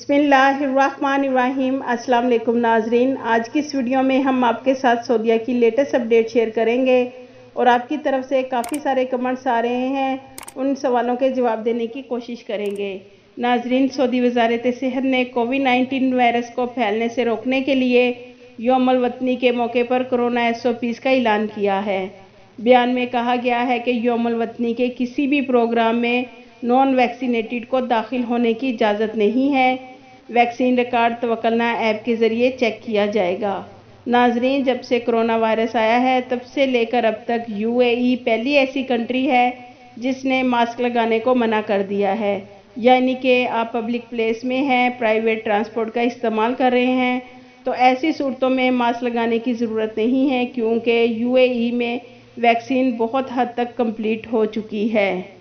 बिस्मिल्लाहिर्रहमानिर्रहीम। अस्सलाम वालेकुम नाजरीन, आज की इस वीडियो में हम आपके साथ सऊदीया की लेटेस्ट अपडेट शेयर करेंगे और आपकी तरफ से काफ़ी सारे कमेंट्स आ रहे हैं, उन सवालों के जवाब देने की कोशिश करेंगे। नाजरीन, सऊदी वज़ारत सेहत ने कोविड-19 वायरस को फैलने से रोकने के लिए यौमुल वतनी के मौके पर कोरोना SOPs का ऐलान किया है। बयान में कहा गया है कि यौमुल वतनी के किसी भी प्रोग्राम में नॉन वैक्सीनेटेड को दाखिल होने की इजाज़त नहीं है। वैक्सीन रिकॉर्ड तवक्कलना ऐप के ज़रिए चेक किया जाएगा। नाजरीन, जब से कोरोना वायरस आया है तब से लेकर अब तक UAE पहली ऐसी कंट्री है जिसने मास्क लगाने को मना कर दिया है। यानी कि आप पब्लिक प्लेस में हैं, प्राइवेट ट्रांसपोर्ट का इस्तेमाल कर रहे हैं, तो ऐसी सूरतों में मास्क लगाने की ज़रूरत नहीं है, क्योंकि UAE में वैक्सीन बहुत हद तक कंप्लीट हो चुकी है।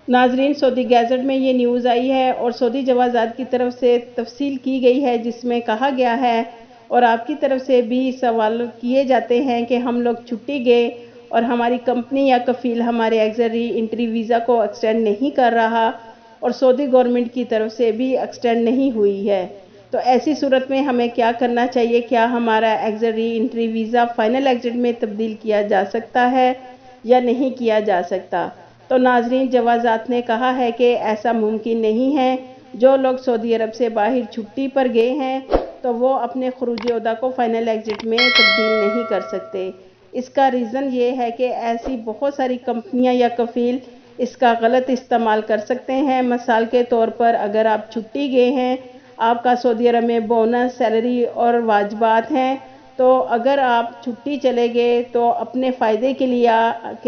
नाजरीन, सऊदी गैजेट में ये न्यूज़ आई है और सऊदी जवाज़ात की तरफ से तफसील की गई है, जिसमें कहा गया है और आपकी तरफ से भी सवाल किए जाते हैं कि हम लोग छुट्टी गए और हमारी कंपनी या कफ़ील हमारे एक्सरी एंट्री वीज़ा को एक्सटेंड नहीं कर रहा और सऊदी गवर्नमेंट की तरफ से भी एक्सटेंड नहीं हुई है, तो ऐसी सूरत में हमें क्या करना चाहिए? क्या हमारा एक्सरी एंट्री वीज़ा फ़ाइनल एग्जिट में तब्दील किया जा सकता है या नहीं किया जा सकता? तो नाजरीन, जवाज़ात ने कहा है कि ऐसा मुमकिन नहीं है। जो लोग सऊदी अरब से बाहर छुट्टी पर गए हैं तो वो अपने खरूज ओहदा को फ़ाइनल एग्जिट में तब्दील नहीं कर सकते। इसका रीज़न ये है कि ऐसी बहुत सारी कंपनियां या कफ़ील इसका गलत इस्तेमाल कर सकते हैं। मिसाल के तौर पर, अगर आप छुट्टी गए हैं, आपका सऊदी अरब में बोनस, सैलरी और वाजबात हैं, तो अगर आप छुट्टी चले गए तो अपने फ़ायदे के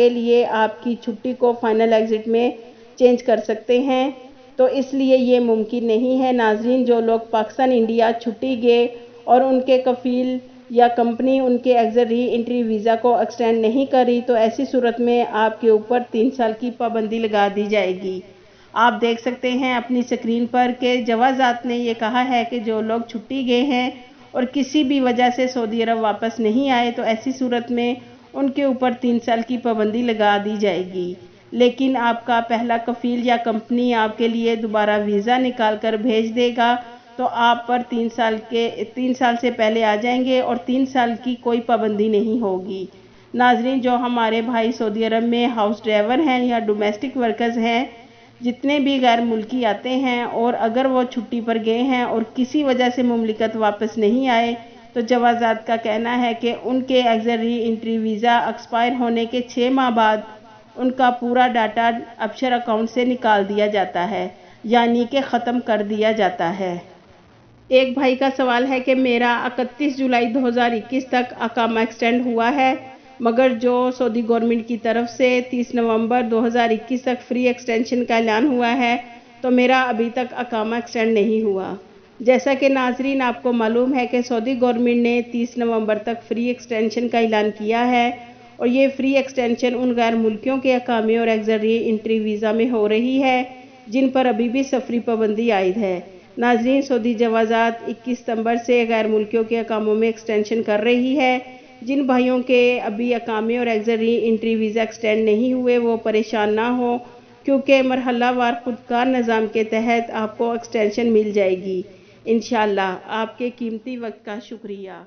लिए आपकी छुट्टी को फ़ाइनल एग्जिट में चेंज कर सकते हैं। तो इसलिए ये मुमकिन नहीं है। नाजरीन, जो लोग पाकिस्तान इंडिया छुट्टी गए और उनके कफ़ील या कंपनी उनके एक्सरी एंट्री वीज़ा को एक्सटेंड नहीं करी, तो ऐसी सूरत में आपके ऊपर 3 साल की पाबंदी लगा दी जाएगी। आप देख सकते हैं अपनी स्क्रीन पर कि जवाज़ात ने ये कहा है कि जो लोग छुट्टी गए हैं और किसी भी वजह से सऊदी अरब वापस नहीं आए, तो ऐसी सूरत में उनके ऊपर 3 साल की पाबंदी लगा दी जाएगी। लेकिन आपका पहला कफ़ील या कंपनी आपके लिए दोबारा वीज़ा निकाल कर भेज देगा, तो आप पर 3 साल से पहले आ जाएंगे और 3 साल की कोई पाबंदी नहीं होगी। नाजरीन, जो हमारे भाई सऊदी अरब में हाउस ड्राइवर हैं या डोमेस्टिक वर्कर्स हैं, जितने भी गैर मुल्की आते हैं और अगर वो छुट्टी पर गए हैं और किसी वजह से मुमलिकत वापस नहीं आए, तो जवाज़ात का कहना है कि उनके एक्सरी एंट्री वीज़ा एक्सपायर होने के 6 माह बाद उनका पूरा डाटा अबशर अकाउंट से निकाल दिया जाता है, यानी कि ख़त्म कर दिया जाता है। एक भाई का सवाल है कि मेरा 31 जुलाई 2021 तक अकामा एक्सटेंड हुआ है, मगर जो सऊदी गवर्नमेंट की तरफ से 30 नवंबर 2021 तक फ्री एक्सटेंशन का ऐलान हुआ है, तो मेरा अभी तक अकामा एक्सटेंड नहीं हुआ। जैसा कि नाजरीन आपको मालूम है कि सऊदी गवर्नमेंट ने 30 नवंबर तक फ्री एक्सटेंशन का ऐलान किया है और ये फ्री एक्सटेंशन उन गैर मुल्कियों के अकामे और एक्सरी एंट्री वीज़ा में हो रही है जिन पर अभी भी सफरी पाबंदी आयद है। नाजरीन, सऊदी जवाज़ात 21 सितंबर से गैर मुल्कियों के अकामों में एक्सटेंशन कर रही है। जिन भाइयों के अभी अकामे और एक्सरी एंट्री वीज़ा एक्सटेंड नहीं हुए, वो परेशान ना हो, क्योंकि मरहलावार खुदकार निज़ाम के तहत आपको एक्सटेंशन मिल जाएगी इंशाअल्लाह। आपके कीमती वक्त का शुक्रिया।